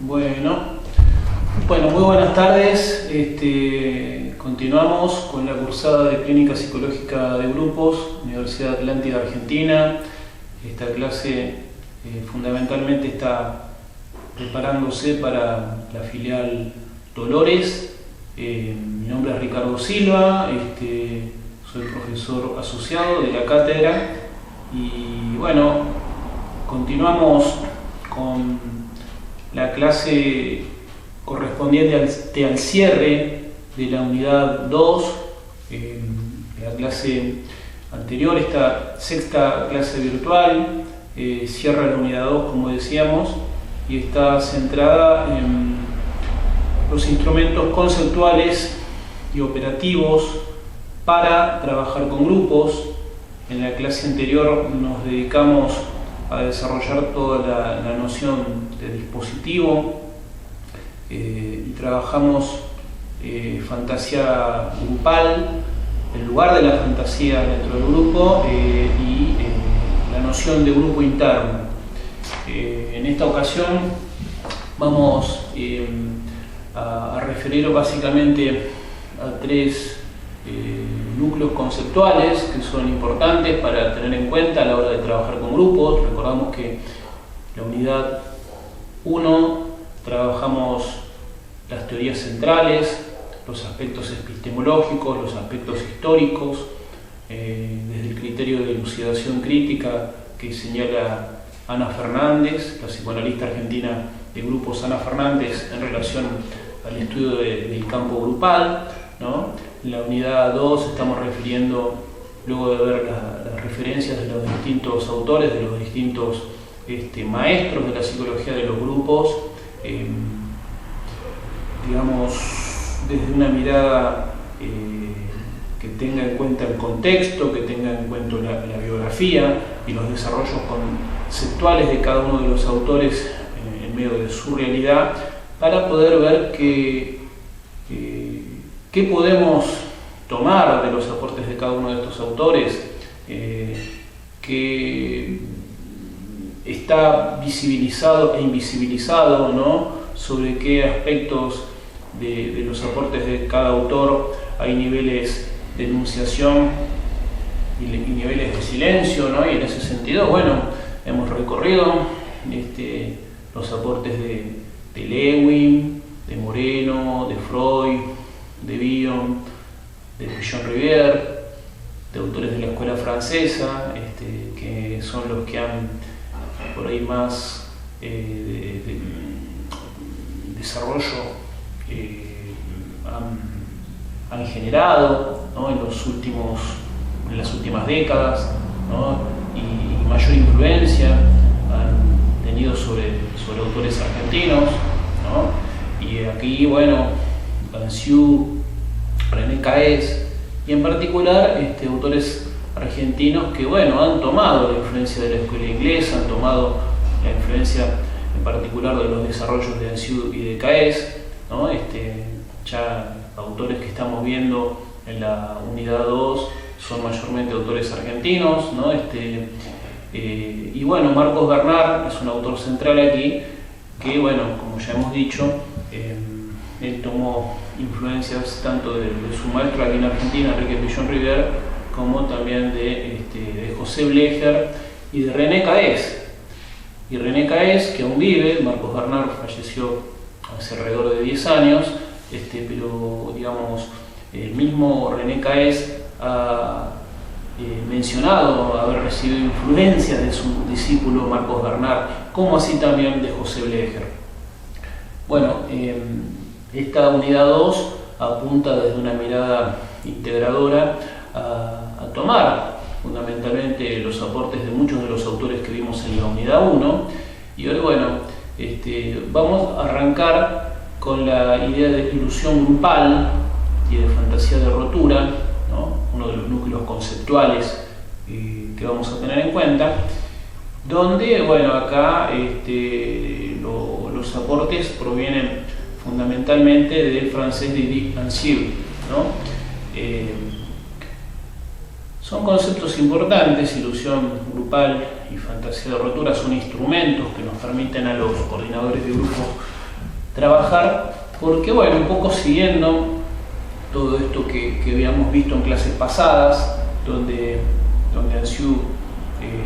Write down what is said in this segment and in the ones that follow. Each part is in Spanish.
Bueno, muy buenas tardes. Continuamos con la cursada de Clínica Psicológica de Grupos, Universidad Atlántida Argentina. Esta clase fundamentalmente está preparándose para la filial Dolores. Mi nombre es Ricardo Silva, soy profesor asociado de la cátedra y bueno, continuamos con la clase correspondiente al cierre de la unidad 2, la clase anterior, esta sexta clase virtual, cierra la unidad 2 como decíamos y está centrada en los instrumentos conceptuales y operativos para trabajar con grupos. En la clase anterior nos dedicamos a desarrollar toda la noción de dispositivo y trabajamos fantasía grupal, el lugar de la fantasía dentro del grupo y la noción de grupo interno. En esta ocasión vamos a referir básicamente a tres núcleos conceptuales que son importantes para tener en cuenta a la hora de trabajar con grupos. Recordamos que la unidad 1 trabajamos las teorías centrales, los aspectos epistemológicos, los aspectos históricos, desde el criterio de elucidación crítica que señala Ana Fernández, la psicoanalista argentina de grupos Ana Fernández, en relación al estudio del campo grupal, ¿no? En la unidad 2 estamos refiriendo, luego de ver las referencias de los distintos autores, de los distintos maestros de la psicología de los grupos, digamos, desde una mirada que tenga en cuenta el contexto, que tenga en cuenta la biografía y los desarrollos conceptuales de cada uno de los autores en medio de su realidad, para poder ver qué podemos tomar de los aportes de cada uno de estos autores, que está visibilizado e invisibilizado, ¿no? Sobre qué aspectos de los aportes de cada autor hay niveles de enunciación y niveles de silencio, ¿no? Y en ese sentido, bueno, hemos recorrido los aportes de Lewin, de Moreno, de Freud, de Bion, de Pichon-Rivière, de autores de la escuela francesa, que son los que han por ahí más desarrollo han generado, ¿no? en las últimas décadas, ¿no? y mayor influencia han tenido sobre autores argentinos, ¿no? Y aquí, bueno, Banciu, René Caes y en particular autores argentinos que, bueno, han tomado la influencia de la escuela inglesa, han tomado la influencia en particular de los desarrollos de Banciu y de Caes, ¿no? Ya autores que estamos viendo en la unidad 2 son mayormente autores argentinos, ¿no? Y bueno, Marcos Bernard es un autor central aquí que, bueno, como ya hemos dicho, él tomó influencias tanto de su maestro aquí en Argentina, Enrique Pichon-Rivière, como también de José Blecher y de René Caes. Y René Caes, que aún vive, Marcos Bernard falleció hace alrededor de 10 años, pero digamos, el mismo René Caes ha mencionado haber recibido influencias de su discípulo Marcos Bernard, como así también de José Blecher. Bueno, esta unidad 2 apunta desde una mirada integradora a tomar fundamentalmente los aportes de muchos de los autores que vimos en la unidad 1, y hoy, bueno, vamos a arrancar con la idea de ilusión grupal y de fantasía de rotura, ¿no? Uno de los núcleos conceptuales que vamos a tener en cuenta, donde, bueno, acá los aportes provienen fundamentalmente del francés Didier Banciu, ¿no? Son conceptos importantes. Ilusión grupal y fantasía de rotura son instrumentos que nos permiten a los coordinadores de grupos trabajar, porque bueno, un poco siguiendo todo esto que habíamos visto en clases pasadas, donde Ansiu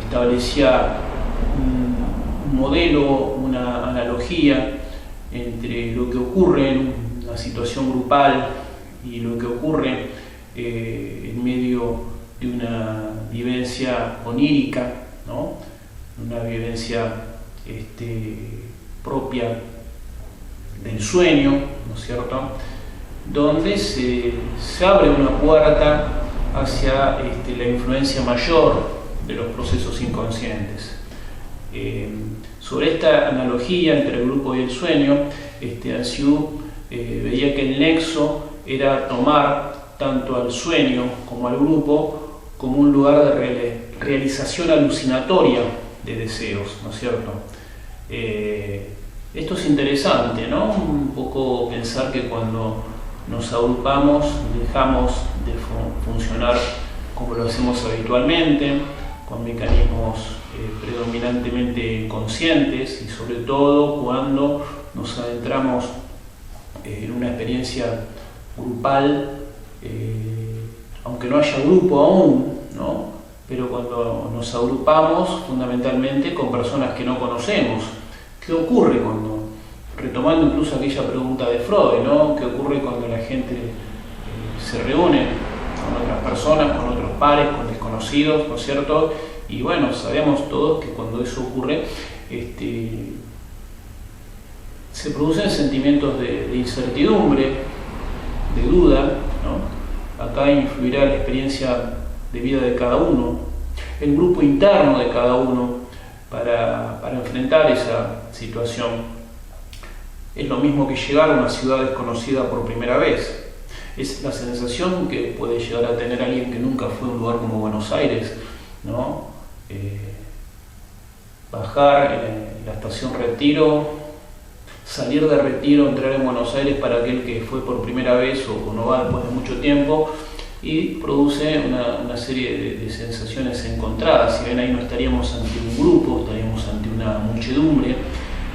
establecía un modelo, una analogía entre lo que ocurre en una situación grupal y lo que ocurre en medio de una vivencia onírica, ¿no? Una vivencia propia del sueño, ¿no es cierto?, donde se abre una puerta hacia la influencia mayor de los procesos inconscientes. Sobre esta analogía entre el grupo y el sueño, Ansiu veía que el nexo era tomar tanto al sueño como al grupo como un lugar de realización alucinatoria de deseos, ¿no es cierto? Esto es interesante, ¿no? Un poco pensar que cuando nos agrupamos dejamos de funcionar como lo hacemos habitualmente, con mecanismos predominantemente conscientes, y sobre todo cuando nos adentramos en una experiencia grupal, aunque no haya grupo aún, ¿no? Pero cuando nos agrupamos fundamentalmente con personas que no conocemos. ¿Qué ocurre cuando, retomando incluso aquella pregunta de Freud, ¿no? ¿Qué ocurre cuando la gente se reúne con otras personas, con otros pares, con desconocidos, ¿no es cierto? Y bueno, sabemos todos que cuando eso ocurre, se producen sentimientos de incertidumbre, de duda, ¿no? Acá influirá la experiencia de vida de cada uno, el grupo interno de cada uno para enfrentar esa situación. Es lo mismo que llegar a una ciudad desconocida por primera vez. Es la sensación que puede llegar a tener alguien que nunca fue a un lugar como Buenos Aires, ¿no? Bajar en la estación Retiro, salir de Retiro, entrar en Buenos Aires para aquel que fue por primera vez o no va después de mucho tiempo, y produce una serie de sensaciones encontradas. Si bien ahí no estaríamos ante un grupo, estaríamos ante una muchedumbre,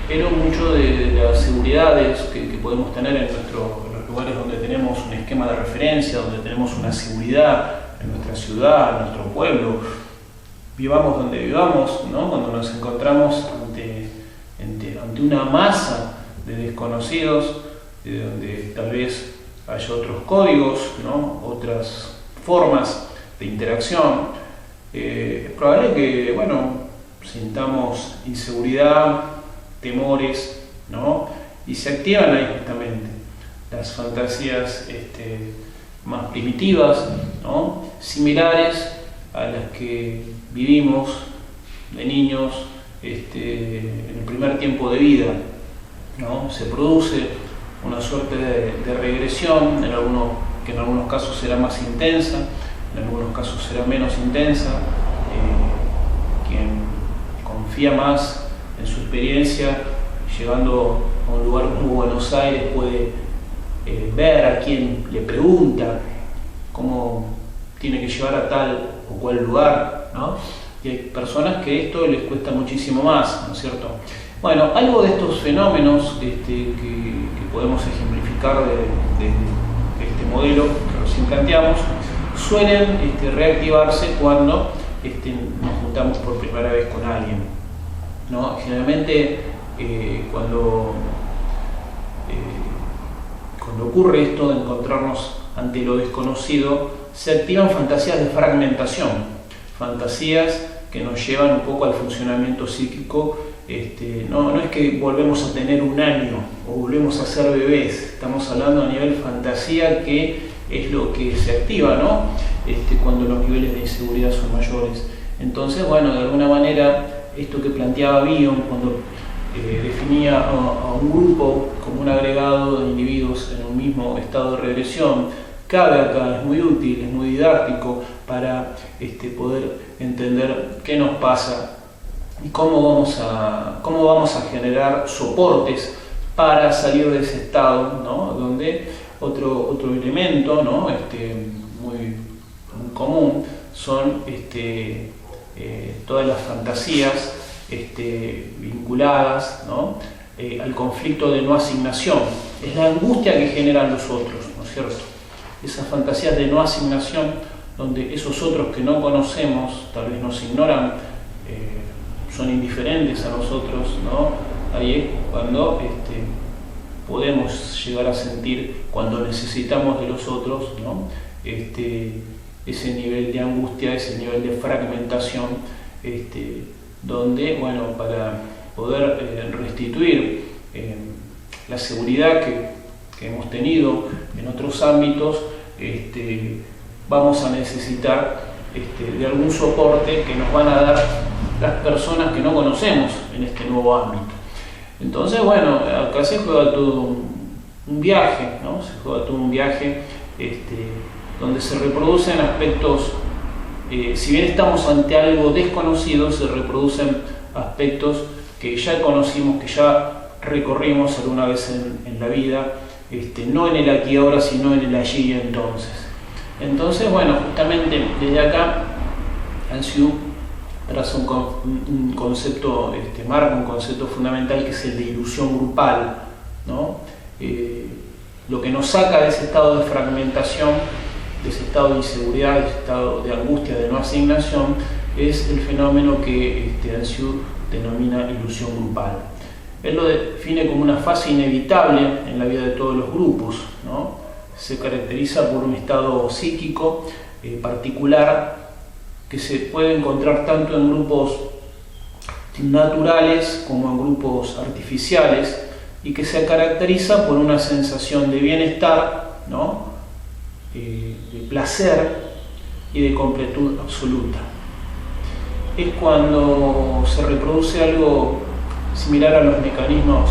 pero mucho de las seguridades que podemos tener en los lugares donde tenemos un esquema de referencia, donde tenemos una seguridad en nuestra ciudad, en nuestro pueblo, vivamos donde vivamos, ¿no? Cuando nos encontramos ante una masa de desconocidos, donde tal vez haya otros códigos, ¿no? Otras formas de interacción, es probable que, bueno, sintamos inseguridad, temores, ¿no? Y se activan ahí justamente las fantasías más primitivas, ¿no? Similares a las que vivimos de niños en el primer tiempo de vida, ¿no? Se produce una suerte de regresión, que en algunos casos será más intensa, en algunos casos será menos intensa. Quien confía más en su experiencia, llegando a un lugar como Buenos Aires, puede ver a quien le pregunta cómo tiene que llevar a tal o cual lugar, ¿no? Y hay personas que esto les cuesta muchísimo más, ¿no es cierto? Bueno, algo de estos fenómenos que podemos ejemplificar de este modelo que recién planteamos, suelen reactivarse cuando nos juntamos por primera vez con alguien, ¿no? Generalmente cuando ocurre esto de encontrarnos ante lo desconocido, se activan fantasías de fragmentación, fantasías que nos llevan un poco al funcionamiento psíquico. No es que volvemos a tener un año o volvemos a ser bebés, estamos hablando a nivel fantasía, que es lo que se activa, ¿no? Cuando los niveles de inseguridad son mayores. Entonces, bueno, de alguna manera, esto que planteaba Bion cuando definía a un grupo como un agregado de individuos en un mismo estado de regresión, cabe acá, es muy útil, es muy didáctico para poder entender qué nos pasa y cómo vamos a generar soportes para salir de ese estado, ¿no? Donde otro elemento, ¿no? muy común son todas las fantasías vinculadas, ¿no? al conflicto de no asignación. Es la angustia que generan los otros, ¿no es cierto? Esas fantasías de no asignación, donde esos otros que no conocemos, tal vez nos ignoran, son indiferentes a nosotros, ¿no? Ahí es cuando podemos llegar a sentir, cuando necesitamos de los otros, ¿no? Ese nivel de angustia, ese nivel de fragmentación, donde, bueno, para poder restituir la seguridad que hemos tenido en otros ámbitos, vamos a necesitar de algún soporte que nos van a dar las personas que no conocemos en este nuevo ámbito. Entonces, bueno, acá se juega todo un viaje, ¿no? Se juega todo un viaje donde se reproducen aspectos, si bien estamos ante algo desconocido, se reproducen aspectos que ya conocimos, que ya recorrimos alguna vez en la vida, no en el aquí y ahora, sino en el allí y entonces. Entonces, bueno, justamente desde acá, Ansiu traza un concepto, marca un concepto fundamental, que es el de ilusión grupal, ¿no? Lo que nos saca de ese estado de fragmentación, de ese estado de inseguridad, de ese estado de angustia, de no asignación, es el fenómeno que Ansiu denomina ilusión grupal. Él lo define como una fase inevitable en la vida de todos los grupos, ¿no? Se caracteriza por un estado psíquico particular, que se puede encontrar tanto en grupos naturales como en grupos artificiales, y que se caracteriza por una sensación de bienestar, ¿no? De placer y de completud absoluta. Es cuando se reproduce algo similar a los mecanismos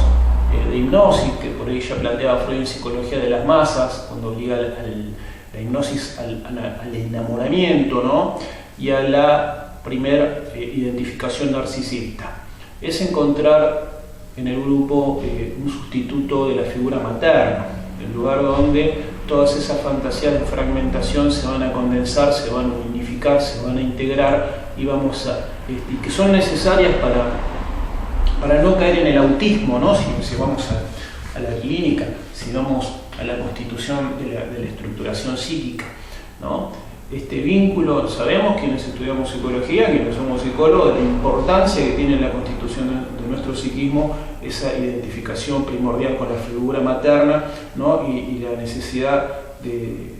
de hipnosis, que por ahí ya planteaba Freud en Psicología de las Masas, cuando liga la hipnosis al enamoramiento, ¿no? Y a la primera identificación narcisista. Es encontrar en el grupo un sustituto de la figura materna, el lugar donde todas esas fantasías de fragmentación se van a condensar, se van a unificar, se van a integrar, y que son necesarias para no caer en el autismo, ¿no? Si vamos a la clínica, si vamos a la constitución de la estructuración psíquica, ¿no? Este vínculo, sabemos quienes estudiamos psicología, quienes somos psicólogos, de la importancia que tiene en la constitución de nuestro psiquismo esa identificación primordial con la figura materna, ¿no? y la necesidad de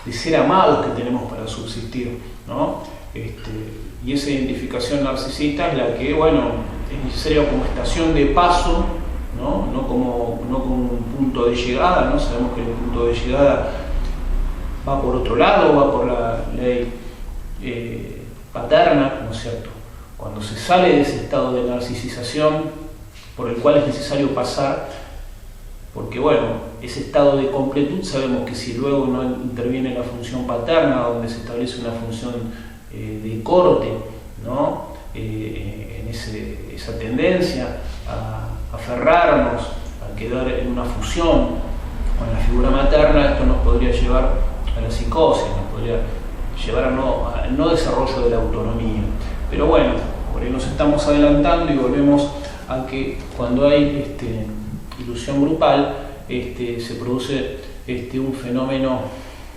ser amados que tenemos para subsistir, ¿no? Y esa identificación narcisista es la que, bueno, es necesaria como estación de paso, no como un punto de llegada, ¿no? Sabemos que el punto de llegada va por otro lado, va por la ley paterna, ¿no es cierto? Cuando se sale de ese estado de narcisización por el cual es necesario pasar, porque bueno, ese estado de completud sabemos que si luego no interviene la función paterna, donde se establece una función de corte, ¿no? En esa tendencia a aferrarnos, a quedar en una fusión con la figura materna, esto nos podría llevar a la psicosis, nos podría llevar al no desarrollo de la autonomía. Pero bueno, por ahí nos estamos adelantando y volvemos a que cuando hay ilusión grupal, se produce un fenómeno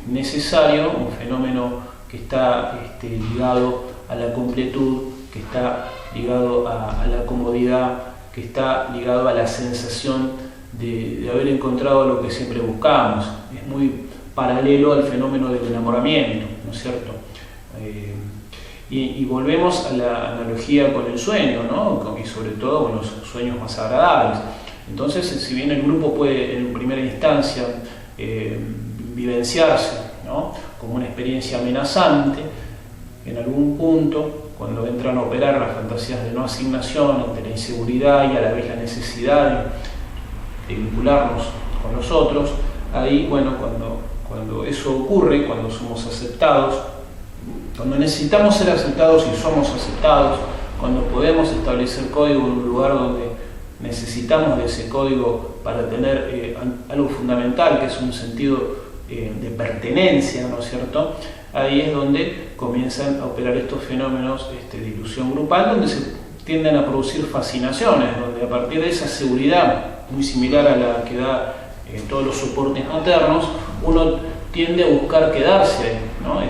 necesario, un fenómeno que está ligado a la completud, que está ligado a la comodidad, que está ligado a la sensación de haber encontrado lo que siempre buscamos. Es muy paralelo al fenómeno del enamoramiento, ¿no es cierto? Y volvemos a la analogía con el sueño, ¿no? Y sobre todo con los sueños más agradables. Entonces, si bien el grupo puede en primera instancia vivenciarse, ¿no? Como una experiencia amenazante, en algún punto, cuando entran a operar las fantasías de no asignación ante la inseguridad y a la vez la necesidad de vincularnos con los otros, ahí, bueno, cuando eso ocurre, cuando somos aceptados, cuando necesitamos ser aceptados y somos aceptados, cuando podemos establecer código en un lugar donde necesitamos de ese código para tener algo fundamental, que es un sentido de pertenencia, ¿no es cierto? Ahí es donde comienzan a operar estos fenómenos de ilusión grupal, donde tienden a producir fascinaciones, donde a partir de esa seguridad, muy similar a la que da todos los soportes maternos, uno tiende a buscar quedarse, ¿no?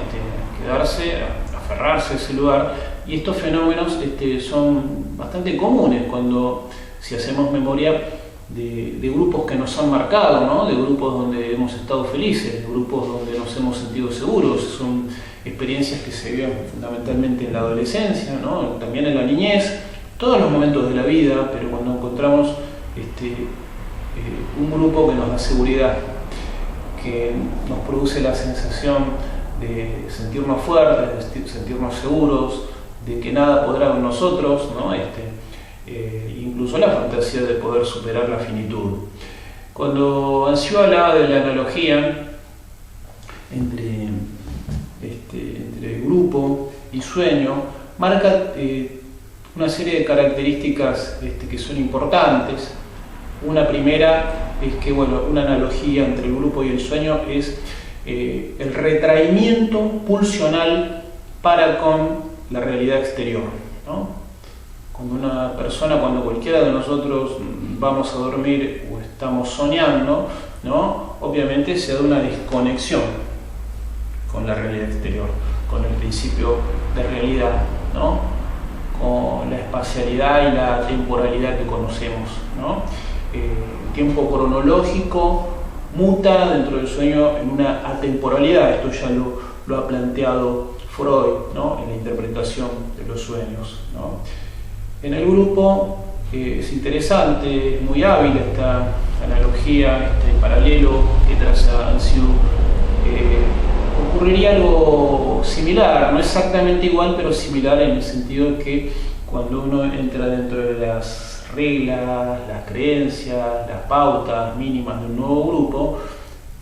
Quedarse, aferrarse a ese lugar, y estos fenómenos son bastante comunes cuando, si hacemos memoria de grupos que nos han marcado, ¿no? De grupos donde hemos estado felices, de grupos donde nos hemos sentido seguros. Son experiencias que se viven fundamentalmente en la adolescencia, ¿no? También en la niñez, todos los momentos de la vida, pero cuando encontramos un grupo que nos da seguridad, que nos produce la sensación de sentirnos fuertes, de sentirnos seguros, de que nada podrá con nosotros, ¿no? Incluso la fantasía de poder superar la finitud. Cuando Ansieux hablaba de la analogía entre grupo y sueño, marca una serie de características que son importantes. Una primera es que, una analogía entre el grupo y el sueño es el retraimiento pulsional para con la realidad exterior, ¿no? Cuando cualquiera de nosotros vamos a dormir o estamos soñando, ¿no? Obviamente se da una desconexión con la realidad exterior, con el principio de realidad, ¿no? Con la espacialidad y la temporalidad que conocemos, ¿no? El tiempo cronológico muta dentro del sueño en una atemporalidad. Esto ya lo ha planteado Freud, ¿no? En la interpretación de los sueños, ¿no? En el grupo es interesante, es muy hábil esta analogía, este paralelo que traza Ansieux. Ocurriría algo similar, no exactamente igual, pero similar en el sentido de que cuando uno entra dentro de las reglas, las creencias, las pautas mínimas de un nuevo grupo,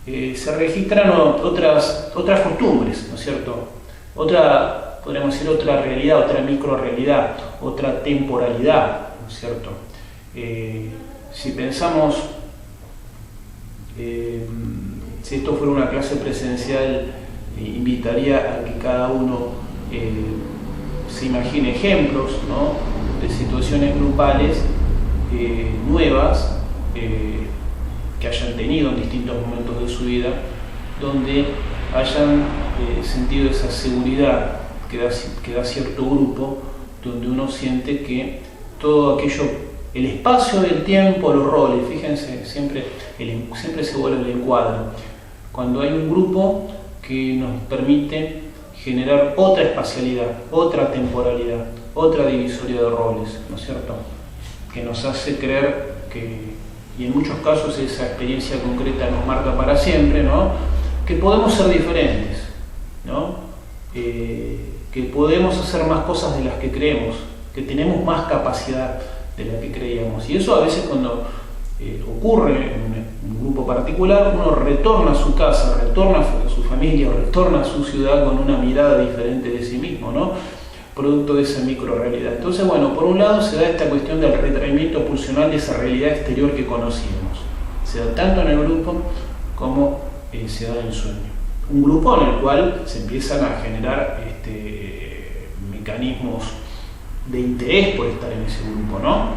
se registran otras costumbres, ¿no es cierto? Podríamos decir otra realidad, otra microrealidad, otra temporalidad, ¿no es cierto? Si pensamos, si esto fuera una clase presencial, invitaría a que cada uno se imagine ejemplos, ¿no? De situaciones grupales nuevas que hayan tenido en distintos momentos de su vida, donde hayan sentido esa seguridad que da cierto grupo, donde uno siente que todo aquello, el espacio del tiempo, los roles, fíjense, siempre se vuelve el encuadre. Cuando hay un grupo que nos permite generar otra espacialidad, otra temporalidad, otra divisoria de roles, ¿no es cierto? Que nos hace creer que, y en muchos casos esa experiencia concreta nos marca para siempre, ¿no? Que podemos ser diferentes, ¿no? Que podemos hacer más cosas de las que creemos, que tenemos más capacidad de la que creíamos. Y eso a veces cuando ocurre en un grupo particular, uno retorna a su casa, retorna a su familia, retorna a su ciudad con una mirada diferente de sí mismo, ¿no? Producto de esa microrealidad. Entonces, por un lado se da esta cuestión del retraimiento pulsional de esa realidad exterior que conocíamos. Se da tanto en el grupo como se da en el sueño. Un grupo en el cual se empiezan a generar mecanismos de interés por estar en ese grupo, ¿no?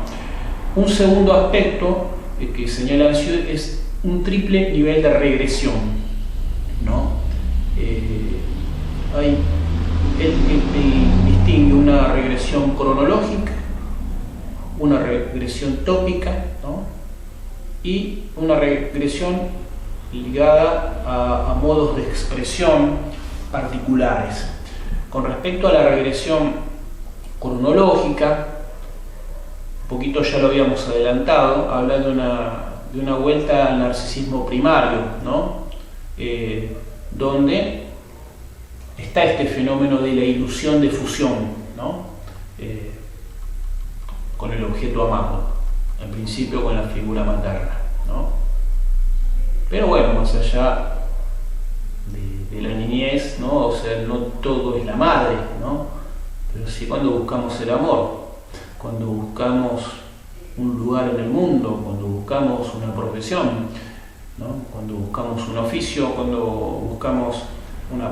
Un segundo aspecto que señala Ansieux es un triple nivel de regresión, ¿no? Él distingue una regresión cronológica, una regresión tópica, ¿no? Y una regresión ligada a modos de expresión particulares. Con respecto a la regresión cronológica, un poquito ya lo habíamos adelantado, habla de una vuelta al narcisismo primario, ¿no? Donde está este fenómeno de la ilusión de fusión, ¿no? Con el objeto amado, en principio con la figura materna, ¿no? Pero más allá de la niñez, ¿no? O sea, no todo es la madre, ¿no? Pero sí cuando buscamos el amor, cuando buscamos un lugar en el mundo, cuando buscamos una profesión, ¿no? Cuando buscamos un oficio, cuando buscamos una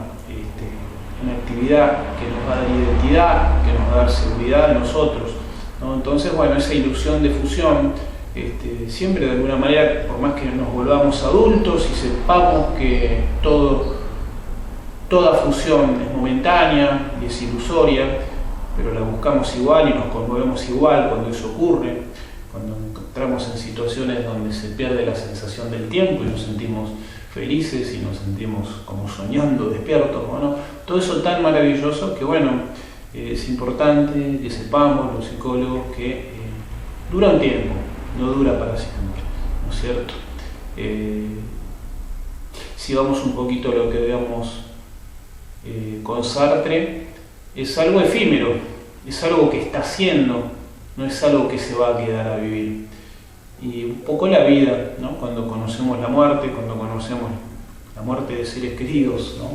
actividad que nos va a dar identidad, que nos va a dar seguridad a nosotros, ¿no? Entonces, bueno, esa ilusión de fusión, siempre de alguna manera, por más que nos volvamos adultos y sepamos que toda fusión es momentánea y es ilusoria, pero la buscamos igual y nos conmovemos igual cuando eso ocurre, cuando entramos en situaciones donde se pierde la sensación del tiempo y nos sentimos felices y nos sentimos como soñando, despiertos, ¿no? Todo eso tan maravilloso que, bueno, es importante que sepamos los psicólogos que dura un tiempo, no dura para siempre, ¿no es cierto? Si vamos un poquito a lo que veamos con Sartre, es algo efímero, es algo que está haciendo, no es algo que se va a quedar a vivir. Y un poco la vida, ¿no? Cuando conocemos la muerte, cuando conocemos la muerte de seres queridos, ¿no?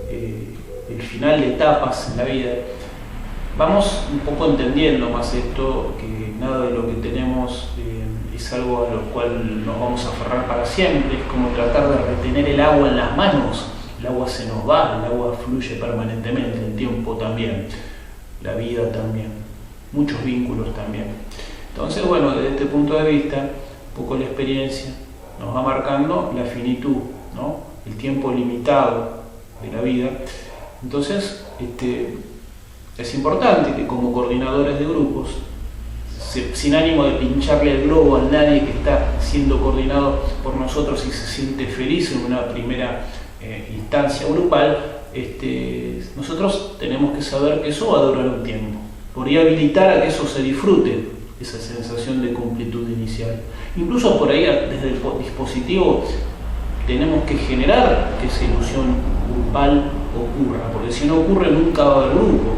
El final de etapas en la vida, vamos un poco entendiendo más esto, que nada de lo que tenemos es algo a lo cual nos vamos a aferrar para siempre. Es como tratar de retener el agua en las manos. El agua se nos va, el agua fluye permanentemente, el tiempo también, la vida también, muchos vínculos también. Entonces, bueno, desde este punto de vista, un poco la experiencia nos va marcando la finitud, ¿no? El tiempo limitado de la vida. Entonces, es importante que como coordinadores de grupos, sin ánimo de pincharle el globo a nadie que está siendo coordinado por nosotros y se siente feliz en una primera instancia grupal, nosotros tenemos que saber que eso va a durar un tiempo. Podría habilitar a que eso se disfrute, esa sensación de completud inicial. Incluso por ahí, desde el dispositivo, tenemos que generar que esa ilusión grupal ocurra, porque si no ocurre nunca va a haber grupo.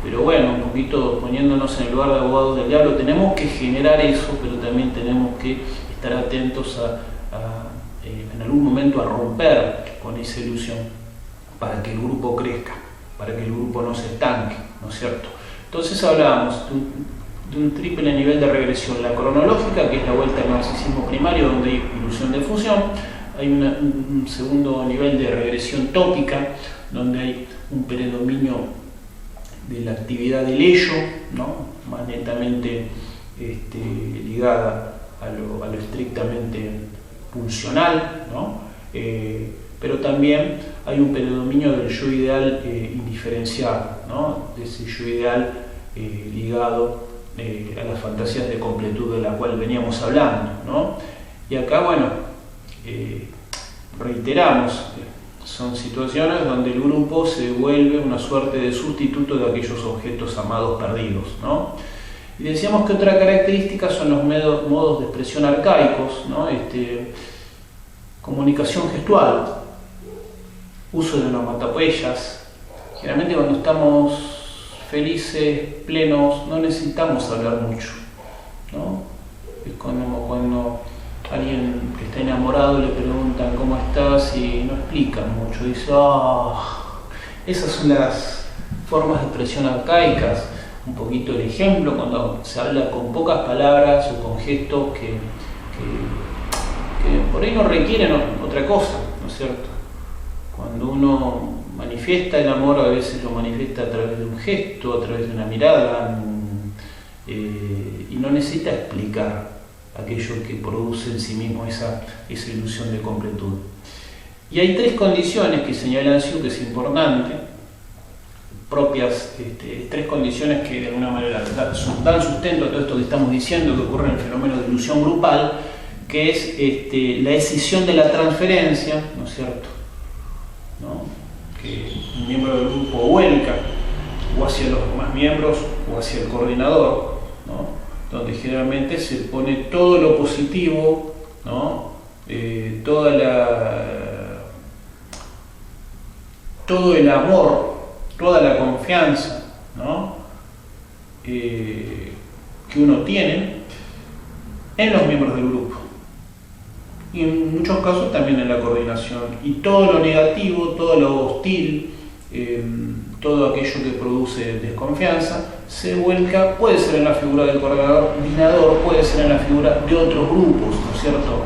Pero bueno, un poquito poniéndonos en el lugar de abogados del diablo, tenemos que generar eso, pero también tenemos que estar atentos en algún momento a romper con esa ilusión para que el grupo crezca, para que el grupo no se estanque, ¿no es cierto? Entonces hablábamos de un triple nivel de regresión: la cronológica, que es la vuelta al narcisismo primario, donde hay ilusión de fusión; hay un segundo nivel de regresión tópica, donde hay un predominio de la actividad del ello, ¿no? Más netamente ligada a lo estrictamente pulsional, ¿no? Pero también hay un predominio del yo ideal indiferenciado, ¿no? De ese yo ideal ligado a las fantasías de completud de la cual veníamos hablando, ¿no? Y acá, bueno, reiteramos, son situaciones donde el grupo se vuelve una suerte de sustituto de aquellos objetos amados perdidos, ¿no? Y decíamos que otra característica son los modos de expresión arcaicos, ¿no? Comunicación gestual, uso de onomatopeyas. Generalmente cuando estamos felices, plenos, no necesitamos hablar mucho, ¿no? Es como cuando alguien que está enamorado le preguntan ¿cómo estás? Y no explican mucho, dice esas son las formas de expresión arcaicas. Un poquito el ejemplo, cuando se habla con pocas palabras o con gestos que por ahí no requieren otra cosa, ¿no es cierto? Cuando uno manifiesta el amor, a veces lo manifiesta a través de un gesto, a través de una mirada, y no necesita explicar aquello que produce en sí mismo esa ilusión de completud. Y hay tres condiciones que señala Ansiu, que es importante, propias, tres condiciones que de alguna manera dan sustento a todo esto que estamos diciendo que ocurre en el fenómeno de ilusión grupal, que es la escisión de la transferencia, ¿no es cierto? ¿No? Que un miembro del grupo vuelca o hacia los demás miembros o hacia el coordinador, ¿no? Donde generalmente se pone todo lo positivo, ¿no? Todo el amor, toda la confianza, ¿no? Que uno tiene en los miembros del grupo. Y en muchos casos también en la coordinación. Y todo lo negativo, todo lo hostil, todo aquello que produce desconfianza, se vuelca, puede ser en la figura del coordinador, puede ser en la figura de otros grupos, ¿no es cierto?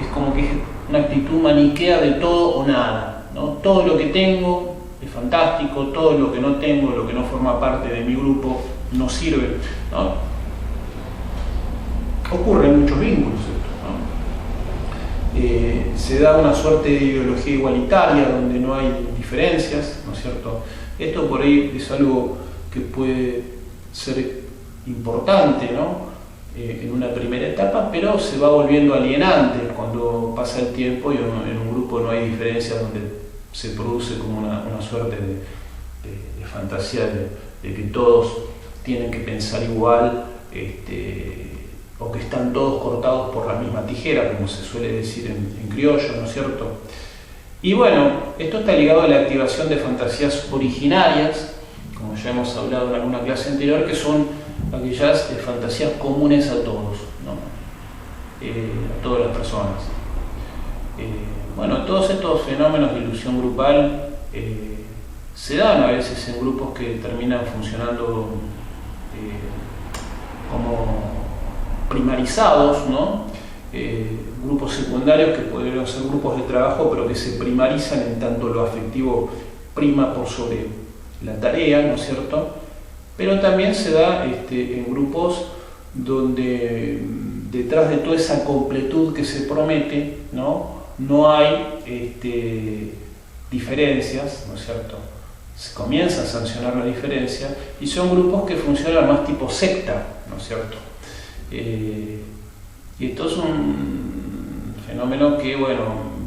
Es como que es una actitud maniquea de todo o nada, ¿no? Todo lo que tengo es fantástico, todo lo que no tengo, lo que no forma parte de mi grupo, no sirve, ¿no? Ocurre en muchos vínculos esto, ¿no? Se da una suerte de ideología igualitaria donde no hay diferencias, ¿no es cierto? Esto por ahí es algo que puede ser importante, ¿no? En una primera etapa, pero se va volviendo alienante cuando pasa el tiempo y en un grupo no hay diferencias, donde se produce como una suerte de fantasía de que todos tienen que pensar igual, o que están todos cortados por la misma tijera, como se suele decir en criollo, ¿no es cierto? Y bueno, esto está ligado a la activación de fantasías originarias, como ya hemos hablado en alguna clase anterior, que son aquellas fantasías comunes a todos, ¿no? A todas las personas. Bueno, todos estos fenómenos de ilusión grupal se dan a veces en grupos que terminan funcionando como primarizados, ¿no? Grupos secundarios que podrían ser grupos de trabajo, pero que se primarizan en tanto lo afectivo prima por sobre la tarea, ¿no es cierto? Pero también se da en grupos donde detrás de toda esa completud que se promete, no hay diferencias, ¿no es cierto? Se comienza a sancionar la diferencia y son grupos que funcionan más tipo secta, ¿no es cierto? Y esto es un fenómeno que, bueno,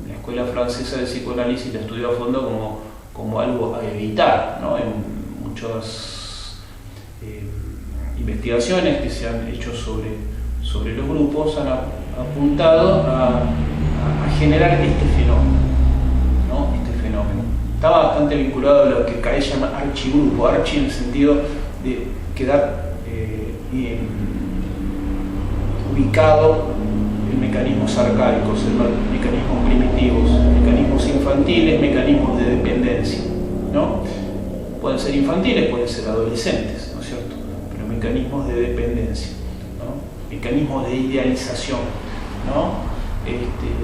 la escuela francesa de psicoanálisis la estudió a fondo como algo a evitar, ¿no? En muchas investigaciones que se han hecho sobre los grupos han apuntado a generar este fenómeno, ¿no? Este fenómeno. Está bastante vinculado a lo que Caret llama archigrupo, archi en el sentido de quedar ubicado en mecanismos arcaicos, en mecanismos primitivos, mecanismos infantiles, mecanismos de dependencia, ¿no? Pueden ser infantiles, pueden ser adolescentes, ¿no es cierto? Pero mecanismos de dependencia, ¿no? Mecanismos de idealización, ¿no?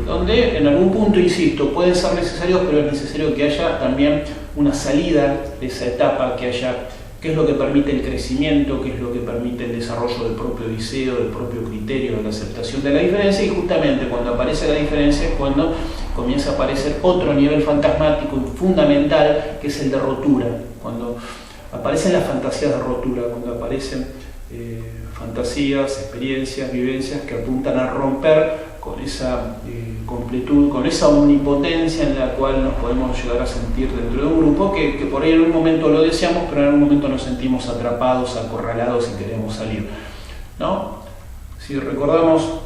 Donde en algún punto, insisto, pueden ser necesarios, pero es necesario que haya también una salida de esa etapa, que haya qué es lo que permite el crecimiento, qué es lo que permite el desarrollo del propio deseo, del propio criterio, de la aceptación de la diferencia, y justamente cuando aparece la diferencia es cuando comienza a aparecer otro nivel fantasmático y fundamental, que es el de rotura, cuando aparecen las fantasías de rotura, cuando aparecen fantasías, experiencias, vivencias que apuntan a romper con esa completud, con esa omnipotencia en la cual nos podemos llegar a sentir dentro de un grupo, que por ahí en un momento lo deseamos, pero en algún momento nos sentimos atrapados, acorralados y queremos salir, ¿no? Si recordamos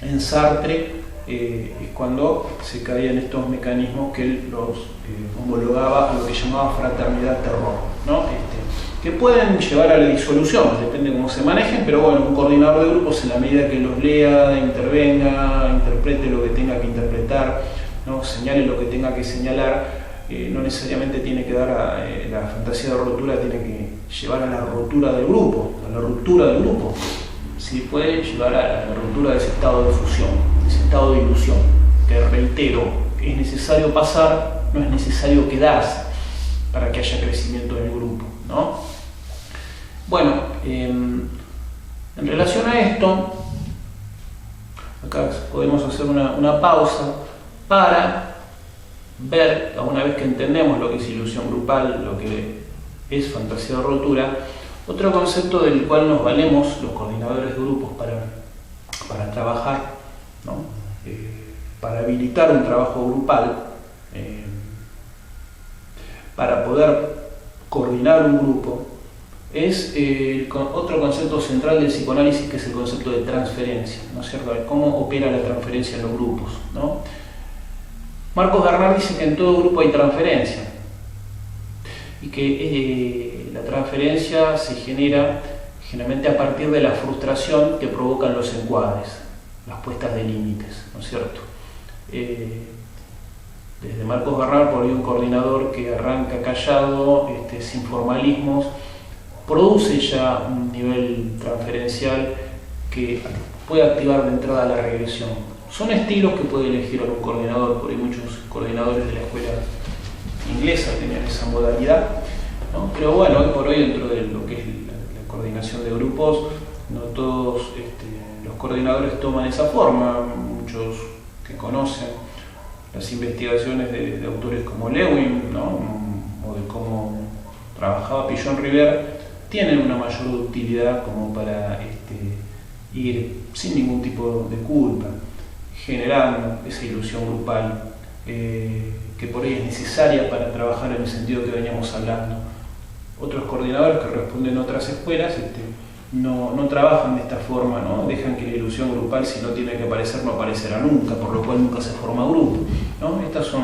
en Sartre, es cuando se caían estos mecanismos que él los homologaba a lo que llamaba fraternidad-terror, ¿no? Que pueden llevar a la disolución, depende de cómo se manejen, pero bueno, un coordinador de grupos, en la medida que los lea, intervenga, interprete lo que tenga que interpretar, ¿no? Señale lo que tenga que señalar, no necesariamente tiene que dar a la fantasía de rotura, tiene que llevar a la rotura del grupo, a la ruptura del grupo. Sí, puede llevar a la ruptura de ese estado de fusión, de ese estado de ilusión, que reitero, es necesario pasar, no es necesario quedarse para que haya crecimiento en el grupo, ¿no? Bueno, en relación a esto, acá podemos hacer una pausa para ver, una vez que entendemos lo que es ilusión grupal, lo que es fantasía de rotura, otro concepto del cual nos valemos los coordinadores de grupos para trabajar, ¿no? Para habilitar un trabajo grupal, para poder coordinar un grupo, es otro concepto central del psicoanálisis, que es el concepto de transferencia, ¿no es cierto? Cómo opera la transferencia en los grupos, ¿no? Marcos Bernard dice que en todo grupo hay transferencia y que la transferencia se genera generalmente a partir de la frustración que provocan los encuadres, las puestas de límites, ¿no es cierto? Desde Marcos Bernard, por ahí un coordinador que arranca callado, sin formalismos, produce ya un nivel transferencial que puede activar de entrada la regresión. Son estilos que puede elegir algún coordinador, por ahí muchos coordinadores de la escuela inglesa tenían esa modalidad, ¿no? Pero bueno, hoy por hoy dentro de lo que es la coordinación de grupos, no todos los coordinadores toman esa forma. Muchos que conocen las investigaciones de autores como Lewin, ¿no? O de cómo trabajaba Pillon River, tienen una mayor utilidad como para ir sin ningún tipo de culpa, generando esa ilusión grupal que por ahí es necesaria para trabajar en el sentido que veníamos hablando. Otros coordinadores que responden a otras escuelas no trabajan de esta forma, ¿no? Dejan que la ilusión grupal, si no tiene que aparecer, no aparecerá nunca, por lo cual nunca se forma grupo, ¿no? Estas son,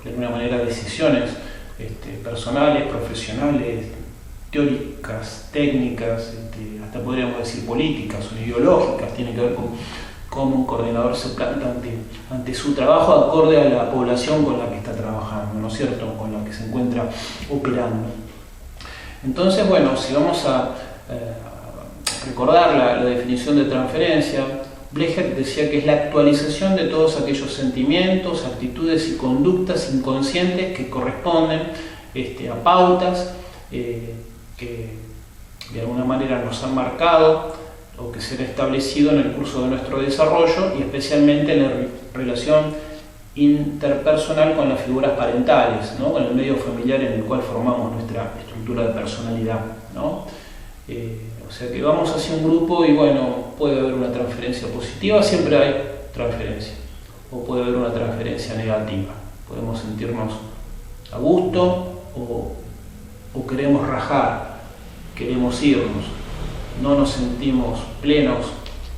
de alguna manera, decisiones personales, profesionales, teóricas, técnicas, hasta podríamos decir políticas o ideológicas. Tiene que ver con cómo un coordinador se planta ante su trabajo acorde a la población con la que está trabajando, ¿no es cierto?, con la que se encuentra operando. Entonces, bueno, si vamos a recordar la definición de transferencia, Blecher decía que es la actualización de todos aquellos sentimientos, actitudes y conductas inconscientes que corresponden a pautas que de alguna manera nos han marcado o que se han establecido en el curso de nuestro desarrollo, y especialmente en la relación interpersonal con las figuras parentales, ¿no? Con el medio familiar en el cual formamos nuestra estructura de personalidad, ¿no? O sea que vamos hacia un grupo y bueno, puede haber una transferencia positiva, siempre hay transferencia, o puede haber una transferencia negativa. Podemos sentirnos a gusto o queremos rajar, queremos irnos, no nos sentimos plenos,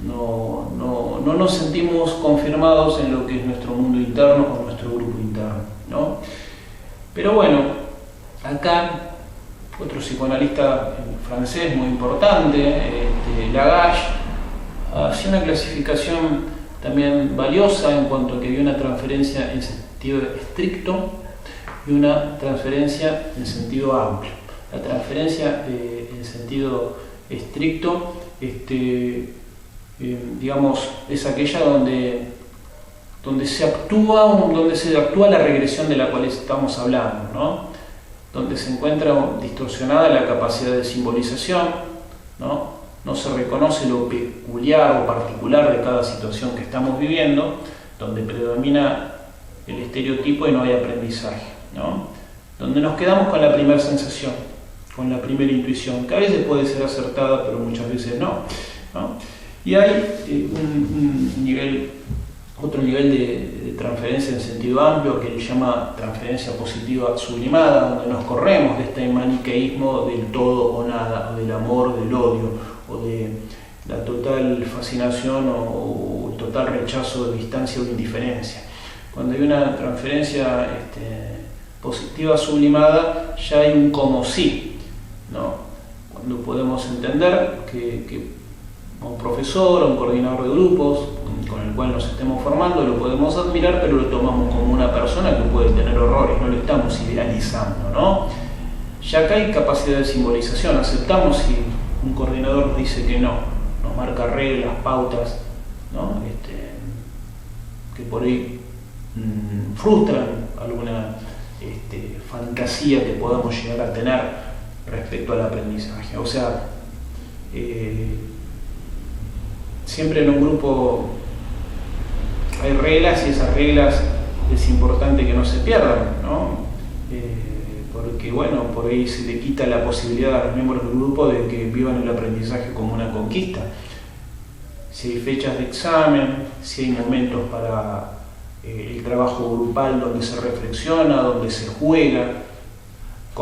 no nos sentimos confirmados en lo que es nuestro mundo interno o nuestro grupo interno, ¿no? Pero bueno, acá otro psicoanalista francés muy importante, Lagache, hacía una clasificación también valiosa en cuanto a que había una transferencia en sentido estricto y una transferencia en sentido amplio. La transferencia en sentido estricto, digamos, es aquella donde se actúa la regresión de la cual estamos hablando, ¿no? Donde se encuentra distorsionada la capacidad de simbolización, no se reconoce lo peculiar o particular de cada situación que estamos viviendo, donde predomina el estereotipo y no hay aprendizaje, ¿no? Donde nos quedamos con la primera sensación, con la primera intuición, que a veces puede ser acertada, pero muchas veces no. Y hay otro nivel de transferencia en sentido amplio que le llama transferencia positiva sublimada, donde nos corremos de este maniqueísmo del todo o nada, o del amor, del odio, o de la total fascinación o el total rechazo, de distancia o indiferencia. Cuando hay una transferencia positiva sublimada, ya hay un como sí, ¿no? Cuando podemos entender que un profesor o un coordinador de grupos con el cual nos estemos formando lo podemos admirar, pero lo tomamos como una persona que puede tener errores, no lo estamos idealizando, ¿no? Ya acá hay capacidad de simbolización, aceptamos si un coordinador nos dice que no, nos marca reglas, pautas, ¿no? Que por ahí frustran alguna fantasía que podamos llegar a tener respecto al aprendizaje. O sea, siempre en un grupo hay reglas y esas reglas es importante que no se pierdan, ¿no? Porque bueno, por ahí se le quita la posibilidad a los miembros del grupo de que vivan el aprendizaje como una conquista. Si hay fechas de examen, si hay momentos para el trabajo grupal donde se reflexiona, donde se juega,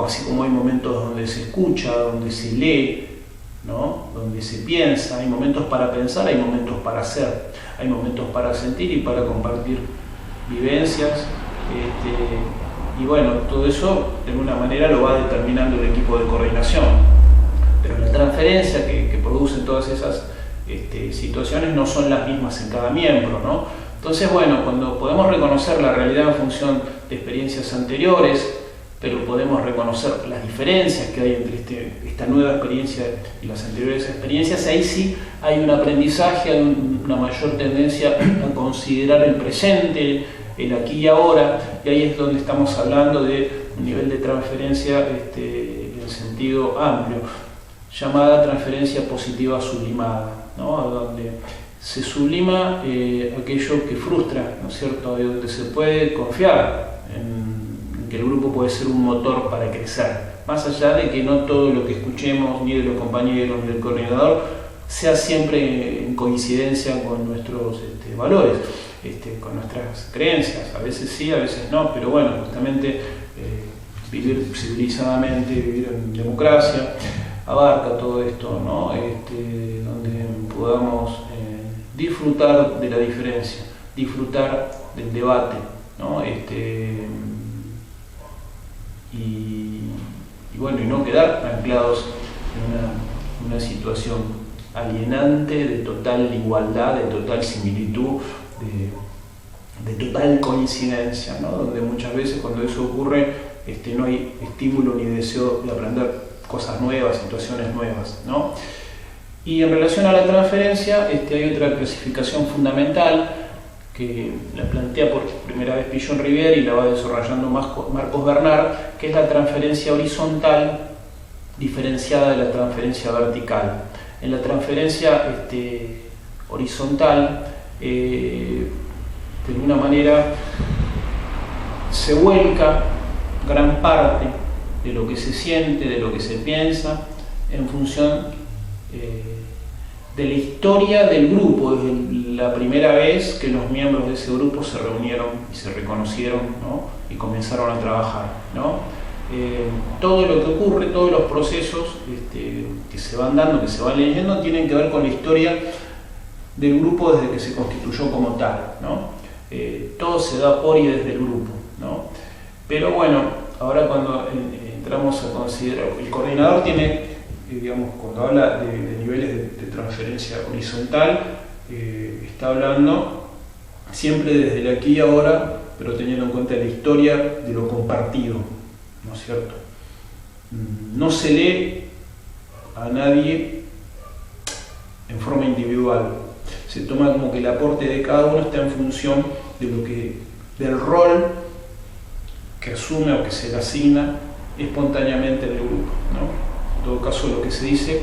así como hay momentos donde se escucha, donde se lee, ¿no? Donde se piensa, hay momentos para pensar, hay momentos para hacer, hay momentos para sentir y para compartir vivencias, y bueno, todo eso de alguna manera lo va determinando el equipo de coordinación, pero la transferencia que produce todas esas situaciones no son las mismas en cada miembro, ¿no? Entonces, bueno, cuando podemos reconocer la realidad en función de experiencias anteriores, pero podemos reconocer las diferencias que hay entre esta nueva experiencia y las anteriores experiencias, ahí sí hay un aprendizaje, hay una mayor tendencia a considerar el presente, el aquí y ahora, y ahí es donde estamos hablando de un nivel de transferencia en sentido amplio. llamada transferencia positiva sublimada, ¿no? Donde se sublima aquello que frustra, ¿no es cierto? Donde se puede confiar en que el grupo puede ser un motor para crecer, más allá de que no todo lo que escuchemos ni de los compañeros ni del coordinador sea siempre en coincidencia con nuestros valores, con nuestras creencias. A veces sí, a veces no, pero bueno, justamente vivir civilizadamente, vivir en democracia, abarca todo esto, ¿no? Donde podamos disfrutar de la diferencia, disfrutar del debate, ¿no? Y bueno, y no quedar anclados en una situación alienante de total igualdad, de total similitud, de total coincidencia, ¿no? Donde muchas veces cuando eso ocurre no hay estímulo ni deseo de aprender cosas nuevas, situaciones nuevas, ¿no? Y en relación a la transferencia, hay otra clasificación fundamental que la plantea por primera vez Pillon Rivière y la va desarrollando Marcos Bernard, que es la transferencia horizontal diferenciada de la transferencia vertical. En la transferencia horizontal, de alguna manera, se vuelca gran parte de lo que se siente, de lo que se piensa, en función de la historia del grupo, desde la primera vez que los miembros de ese grupo se reunieron y se reconocieron, ¿no? Y comenzaron a trabajar, ¿no? Todo lo que ocurre, todos los procesos que se van dando, que se van leyendo, tienen que ver con la historia del grupo desde que se constituyó como tal, ¿no? Todo se da por y desde el grupo, ¿no? Pero bueno, ahora cuando entramos a considerar, el coordinador tiene, digamos, cuando habla de niveles de transferencia horizontal, está hablando siempre desde el aquí y ahora, pero teniendo en cuenta la historia de lo compartido, ¿no es cierto? No se lee a nadie en forma individual, se toma como que el aporte de cada uno está en función del rol que asume o que se le asigna espontáneamente del grupo, ¿no? En todo caso, lo que se dice,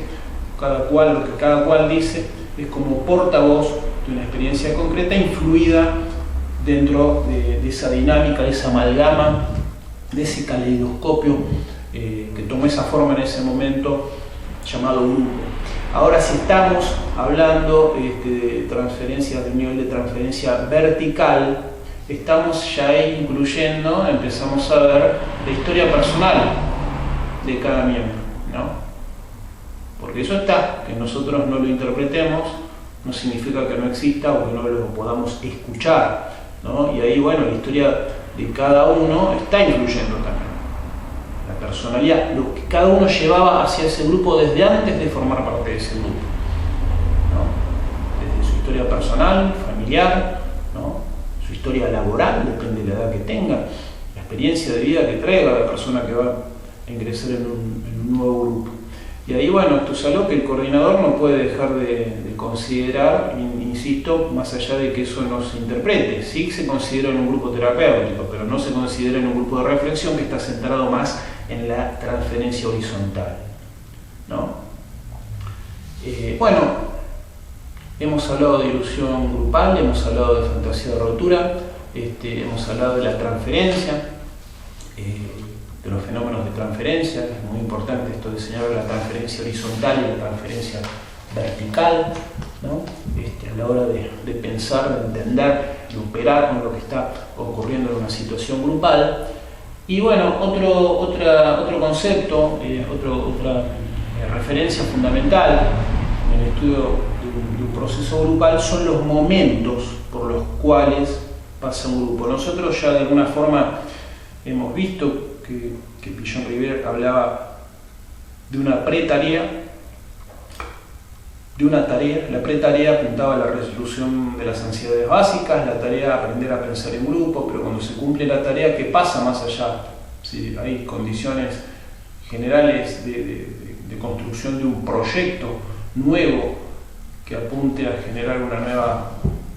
lo que cada cual dice es como portavoz de una experiencia concreta influida dentro de esa dinámica, de esa amalgama, de ese caleidoscopio que tomó esa forma en ese momento llamado grupo. Ahora, si estamos hablando de transferencia, del nivel de transferencia vertical, estamos ya ahí incluyendo, empezamos a ver la historia personal de cada miembro, ¿no? Porque eso está, que nosotros no lo interpretemos no significa que no exista o que no lo podamos escuchar, ¿no? Y ahí, bueno, la historia de cada uno está incluyendo también la personalidad, lo que cada uno llevaba hacia ese grupo desde antes de formar parte de ese grupo, ¿no? Desde su historia personal, familiar, ¿no? Su historia laboral, depende de la edad que tenga, la experiencia de vida que traiga la persona que va a ingresar en un nuevo grupo. Y ahí, bueno, esto es algo que el coordinador no puede dejar de considerar, insisto, más allá de que eso no se interprete. Sí se considera en un grupo terapéutico, pero no se considera en un grupo de reflexión que está centrado más en la transferencia horizontal, ¿no? Bueno, hemos hablado de ilusión grupal, hemos hablado de fantasía de rotura, hemos hablado de la transferencia, de los fenómenos de transferencia. Es muy importante esto de señalar la transferencia horizontal y la transferencia vertical, ¿no? A la hora de pensar, de entender, de operar con lo que está ocurriendo en una situación grupal. Y bueno, otro concepto, otra referencia fundamental en el estudio de un proceso grupal son los momentos por los cuales pasa un grupo. Nosotros ya de alguna forma hemos visto que Pillon Rivière hablaba de una pretarea, la pretarea apuntaba a la resolución de las ansiedades básicas, la tarea aprender a pensar en grupo, pero cuando se cumple la tarea, ¿qué pasa más allá? Si hay condiciones generales de construcción de un proyecto nuevo que apunte a generar una nueva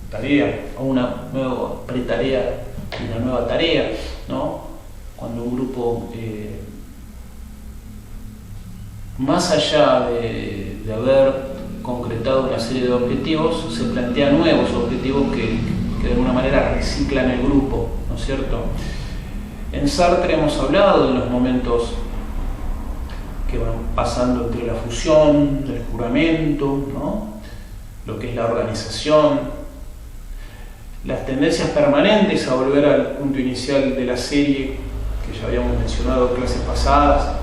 tarea, o una nueva pretarea, una nueva tarea, ¿no? Cuando un grupo más allá de haber concretado una serie de objetivos, se plantean nuevos objetivos que de alguna manera reciclan el grupo, ¿no es cierto? En Sartre hemos hablado de los momentos que van pasando entre la fusión, el juramento, ¿no? Lo que es la organización, las tendencias permanentes a volver al punto inicial de la serie que ya habíamos mencionado en clases pasadas,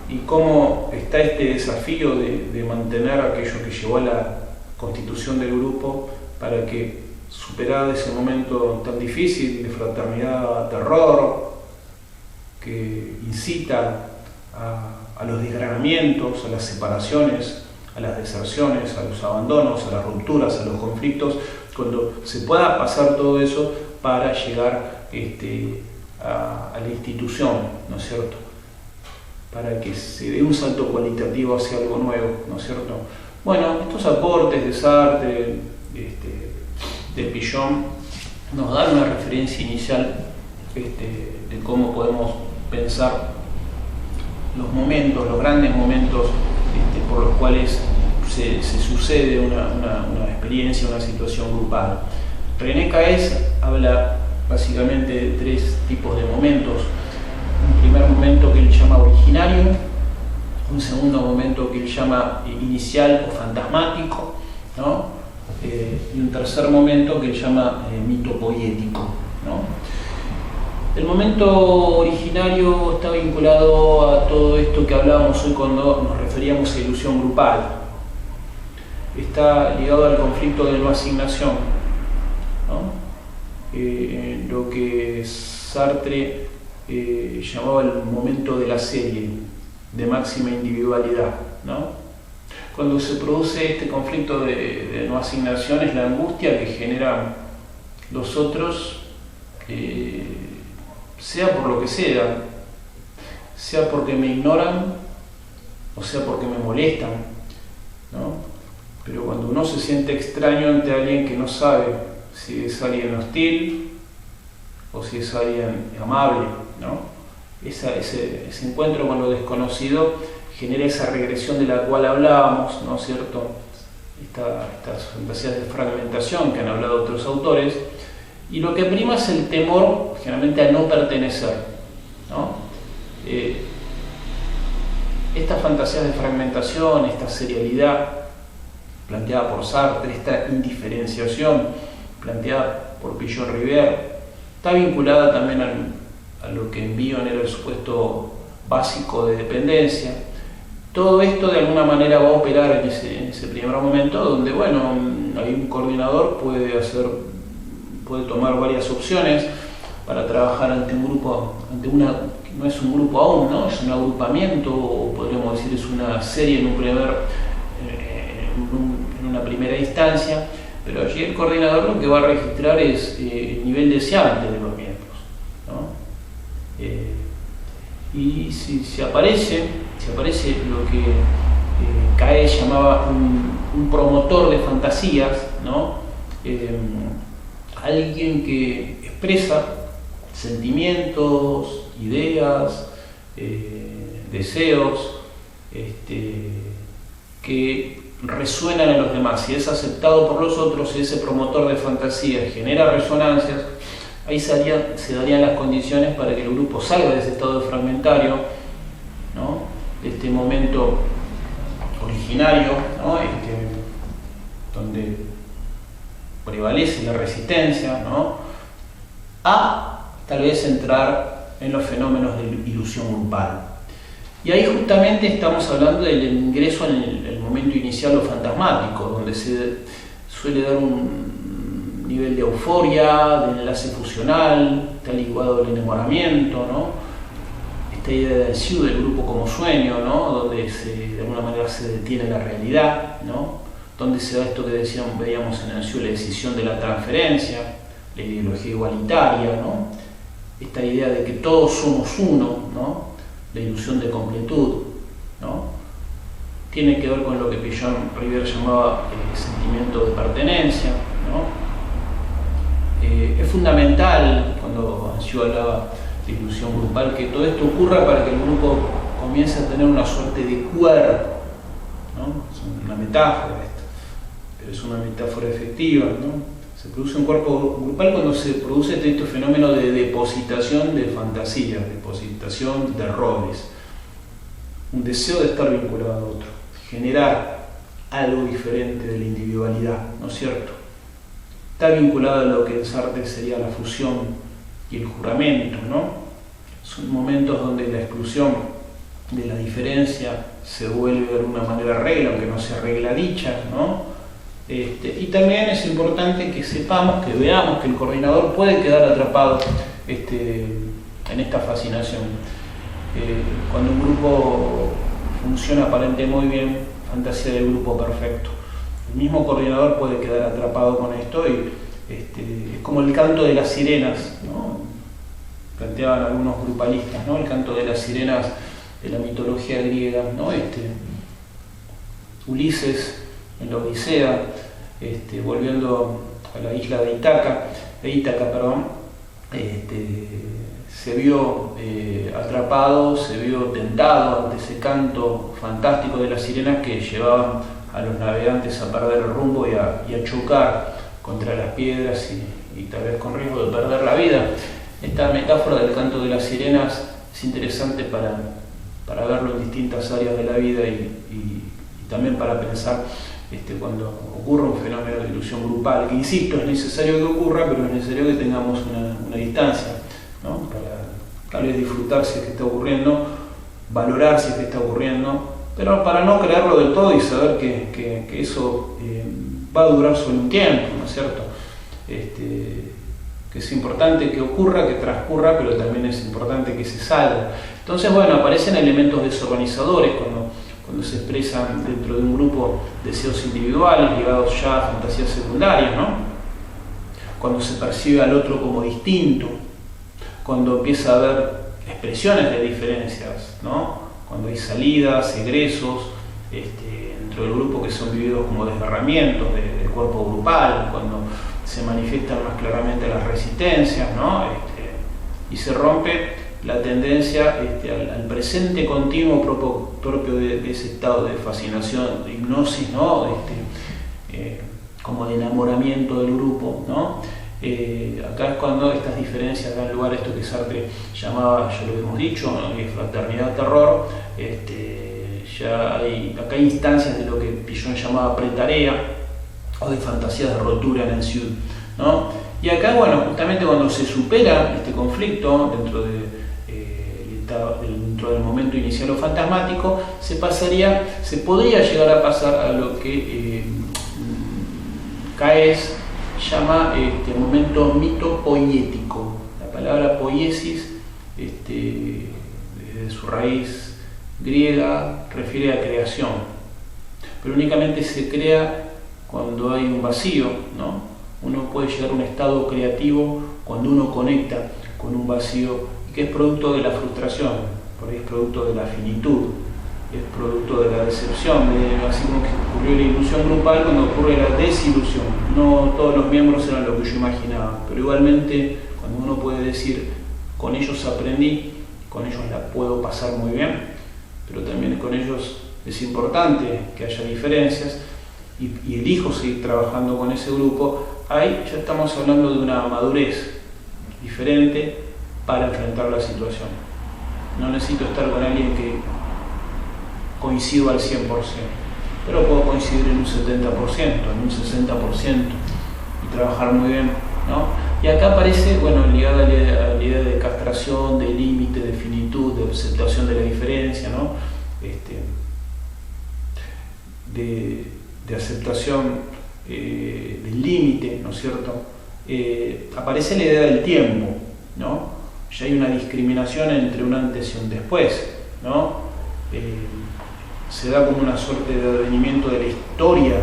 y cómo está este desafío de mantener aquello que llevó a la constitución del grupo para que, superado ese momento tan difícil de fraternidad, terror, que incita a los desgranamientos, a las separaciones, a las deserciones, a los abandonos, a las rupturas, a los conflictos, cuando se pueda pasar todo eso para llegar a la institución, ¿no es cierto? Para que se dé un salto cualitativo hacia algo nuevo, ¿no es cierto? Bueno, estos aportes de Sartre, de Pillon, nos dan una referencia inicial de cómo podemos pensar los momentos, los grandes momentos por los cuales se sucede una experiencia, una situación grupal. René Caes habla básicamente de tres tipos de momentos. Un primer momento que él llama originario, un segundo momento que él llama inicial o fantasmático, ¿no? Y un tercer momento que él llama mitopoético, ¿no? El momento originario está vinculado a todo esto que hablábamos hoy cuando nos referíamos a ilusión grupal. Está ligado al conflicto de no asignación, ¿no? Lo que Sartre llamaba el momento de la serie, de máxima individualidad, ¿no? Cuando se produce este conflicto de no asignación, es la angustia que generan los otros, sea por lo que sea porque me ignoran o sea porque me molestan, ¿no? Pero cuando uno se siente extraño ante alguien que no sabe si es alguien hostil o si es alguien amable, ¿no? Ese encuentro con lo desconocido genera esa regresión de la cual hablábamos, ¿no es cierto? Estas fantasías de fragmentación que han hablado otros autores, y lo que prima es el temor generalmente a no pertenecer, ¿no? Estas fantasías de fragmentación, esta serialidad planteada por Sartre, esta indiferenciación planteada por Pillon-Rivière, está vinculada también a lo que en Bion era el supuesto básico de dependencia. Todo esto de alguna manera va a operar en ese primer momento donde, bueno, hay un coordinador puede tomar varias opciones para trabajar ante un grupo, no es un grupo aún, ¿no? Es un agrupamiento, o podríamos decir es una serie en una primera instancia, pero allí el coordinador lo que va a registrar es el nivel deseante de los miembros, ¿no? Y si aparece lo que Caes llamaba un promotor de fantasías, ¿no? Alguien que expresa sentimientos, ideas, deseos que resuenan en los demás, y es aceptado por los otros, y ese promotor de fantasías genera resonancias, ahí se darían las condiciones para que el grupo salga de ese estado fragmentario, ¿no? De este momento originario, ¿no? Donde prevalece la resistencia, ¿no? A tal vez entrar en los fenómenos de ilusión grupal. Y ahí justamente estamos hablando del ingreso en el momento inicial o fantasmático, donde se suele dar un nivel de euforia, de enlace fusional, está ligado al enamoramiento, ¿no? Esta idea del SIU, del grupo como sueño, ¿no? Donde de alguna manera se detiene la realidad, ¿no? Donde se da esto que veíamos en el SIU, la decisión de la transferencia, la ideología igualitaria, ¿no? Esta idea de que todos somos uno, ¿no? La ilusión de completud, ¿no? Tiene que ver con lo que Pillon-Rivière llamaba el sentimiento de pertenencia, ¿no? Es fundamental, cuando Ansieux hablaba de ilusión grupal, que todo esto ocurra para que el grupo comienza a tener una suerte de cuerpo, ¿no? Es una metáfora esto, pero es una metáfora efectiva, ¿no? Se produce un cuerpo grupal cuando se produce este fenómeno de depositación de fantasías, depositación de roles, un deseo de estar vinculado a otro, generar algo diferente de la individualidad, ¿no es cierto? Está vinculado a lo que en Sartre sería la fusión y el juramento, ¿no? Son momentos donde la exclusión de la diferencia se vuelve de alguna manera regla, aunque no sea regla dicha, ¿no? Y también es importante que sepamos, que veamos que el coordinador puede quedar atrapado en esta fascinación. Cuando un grupo funciona aparentemente muy bien, fantasía del grupo perfecto. El mismo coordinador puede quedar atrapado con esto y es como el canto de las sirenas, ¿no? Planteaban algunos grupalistas, ¿no? El canto de las sirenas de la mitología griega, ¿no? Ulises en la Odisea, volviendo a la isla de Ítaca, se vio atrapado, se vio tentado ante ese canto fantástico de las sirenas que llevaban a los navegantes a perder el rumbo y a chocar contra las piedras y tal vez con riesgo de perder la vida. Esta metáfora del canto de las sirenas es interesante para verlo en distintas áreas de la vida y también para pensar cuando ocurre un fenómeno de ilusión grupal, que insisto, es necesario que ocurra, pero es necesario que tengamos una distancia, ¿no? Para tal vez disfrutar si es que está ocurriendo, valorar si es que está ocurriendo, pero para no creerlo del todo y saber que eso va a durar solo un tiempo, ¿no es cierto? Que es importante que ocurra, que transcurra, pero también es importante que se salga. Entonces, bueno, aparecen elementos desorganizadores cuando se expresan dentro de un grupo deseos individuales ligados ya a fantasías secundarias, ¿no? Cuando se percibe al otro como distinto, cuando empieza a haber expresiones de diferencias, ¿no? Cuando hay salidas, egresos dentro del grupo que son vividos como desgarramientos del cuerpo grupal, cuando se manifiestan más claramente las resistencias, ¿no? Y se rompe la tendencia al presente continuo propio de ese estado de fascinación, de hipnosis, ¿no? Como de enamoramiento del grupo, ¿no? Acá es cuando estas diferencias dan lugar a esto que Sartre llamaba, ya lo hemos dicho, ¿no? Fraternidad-terror. Acá hay instancias de lo que Pillon llamaba pretarea o de fantasías de rotura en el ciud, ¿no? Y acá, bueno, justamente cuando se supera este conflicto dentro del momento inicial o fantasmático, se podría llegar a pasar a lo que Caes llama momento mito-poiético. La palabra poiesis, desde su raíz griega, refiere a creación, pero únicamente se crea cuando hay un vacío, ¿no? Uno puede llegar a un estado creativo cuando uno conecta con un vacío que es producto de la frustración, por ahí es producto de la finitud, es producto de la decepción, así como que ocurrió la ilusión grupal cuando ocurre la desilusión. No todos los miembros eran lo que yo imaginaba, pero igualmente cuando uno puede decir, con ellos aprendí, con ellos la puedo pasar muy bien, pero también con ellos es importante que haya diferencias y elijo seguir trabajando con ese grupo, ahí ya estamos hablando de una madurez diferente para enfrentar la situación. No necesito estar con alguien que coincido al 100%, pero puedo coincidir en un 70%, en un 60% y trabajar muy bien, ¿no? Y acá aparece, bueno, ligada a la idea de castración, de límite, de finitud, de aceptación de la diferencia, ¿no? De aceptación del límite, ¿no es cierto? Aparece la idea del tiempo, ¿no? Ya hay una discriminación entre un antes y un después, ¿no? Se da como una suerte de advenimiento de la historia,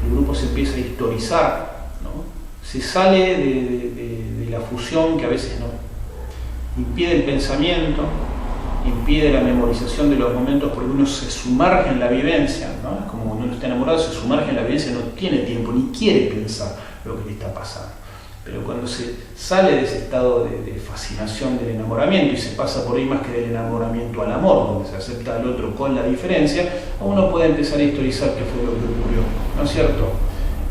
el grupo se empieza a historizar, ¿no? Se sale de la fusión que a veces no impide el pensamiento, impide la memorización de los momentos porque uno se sumerge en la vivencia, ¿no? Es como cuando uno está enamorado, se sumerge en la vivencia, no tiene tiempo ni quiere pensar lo que le está pasando. Pero cuando se sale de ese estado de fascinación del enamoramiento y se pasa por ahí más que del enamoramiento al amor, donde se acepta al otro con la diferencia, uno puede empezar a historizar qué fue lo que ocurrió, ¿no es cierto?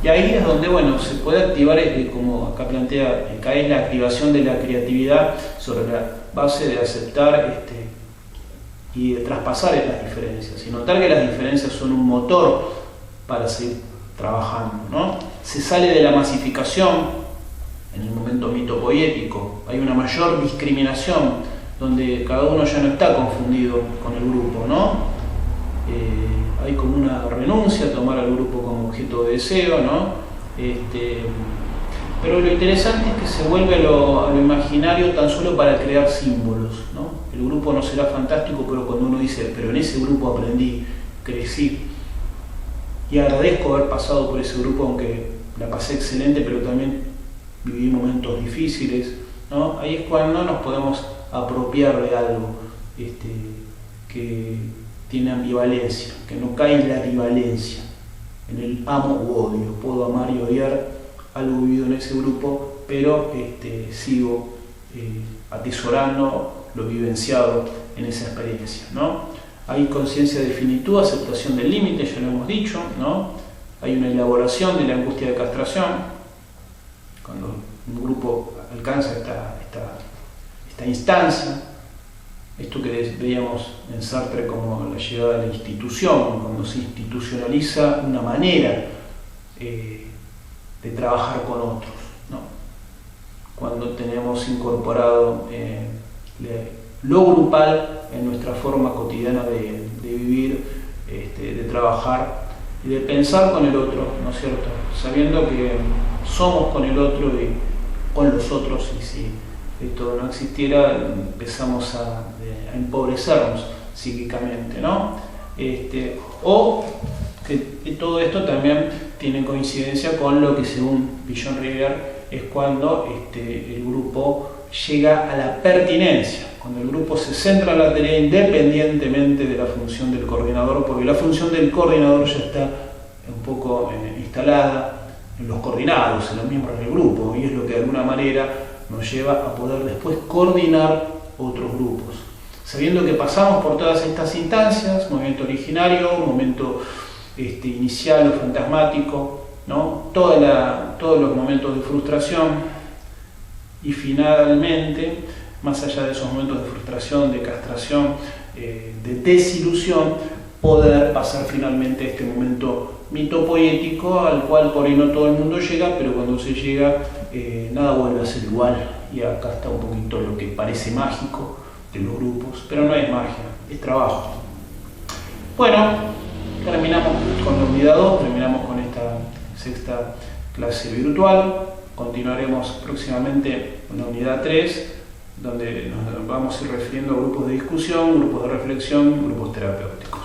Y ahí es donde, bueno, se puede activar, como acá plantea Caes, la activación de la creatividad sobre la base de aceptar y de traspasar las diferencias y notar que las diferencias son un motor para seguir trabajando, ¿no? Se sale de la masificación en el momento mitopoético, hay una mayor discriminación donde cada uno ya no está confundido con el grupo, ¿no? Hay como una renuncia a tomar al grupo como objeto de deseo, ¿no? Pero lo interesante es que se vuelve a lo imaginario tan solo para crear símbolos, ¿no? El grupo no será fantástico, pero cuando uno dice, pero en ese grupo aprendí, crecí, y agradezco haber pasado por ese grupo, aunque la pasé excelente, pero también viví momentos difíciles, ¿no? Ahí es cuando nos podemos apropiar de algo que tiene ambivalencia, que no cae en la ambivalencia, en el amo u odio. Puedo amar y odiar algo vivido en ese grupo, pero sigo atesorando lo vivenciado en esa experiencia, ¿no? Hay conciencia de finitud, aceptación del límite, ya lo hemos dicho, ¿no? Hay una elaboración de la angustia de castración, cuando un grupo alcanza esta instancia. Esto que veíamos en Sartre como la llegada de la institución, cuando se institucionaliza una manera de trabajar con otros, ¿no? Cuando tenemos incorporado lo grupal en nuestra forma cotidiana de vivir, de trabajar y de pensar con el otro, ¿no es cierto? Sabiendo que somos con el otro y con los otros, y si esto no existiera empezamos a empobrecernos psíquicamente, ¿no? O que todo esto también tiene coincidencia con lo que, según Villon Rivière, es cuando el grupo llega a la pertinencia, cuando el grupo se centra en la tarea independientemente de la función del coordinador, porque la función del coordinador ya está un poco instalada en los coordinados, en los miembros del grupo, y es lo que de alguna manera nos lleva a poder después coordinar otros grupos. Sabiendo que pasamos por todas estas instancias, momento originario, momento inicial o fantasmático, ¿no? Todos los momentos de frustración, y finalmente, más allá de esos momentos de frustración, de castración, de desilusión, poder pasar finalmente a este momento mitopoético, al cual por ahí no todo el mundo llega, pero cuando se llega, nada vuelve a ser igual. Y acá está un poquito lo que parece mágico de los grupos, pero no es magia, es trabajo. Bueno, terminamos con la unidad 2, terminamos con esta sexta clase virtual. Continuaremos próximamente con la unidad 3, donde nos vamos a ir refiriendo a grupos de discusión, grupos de reflexión, grupos terapéuticos.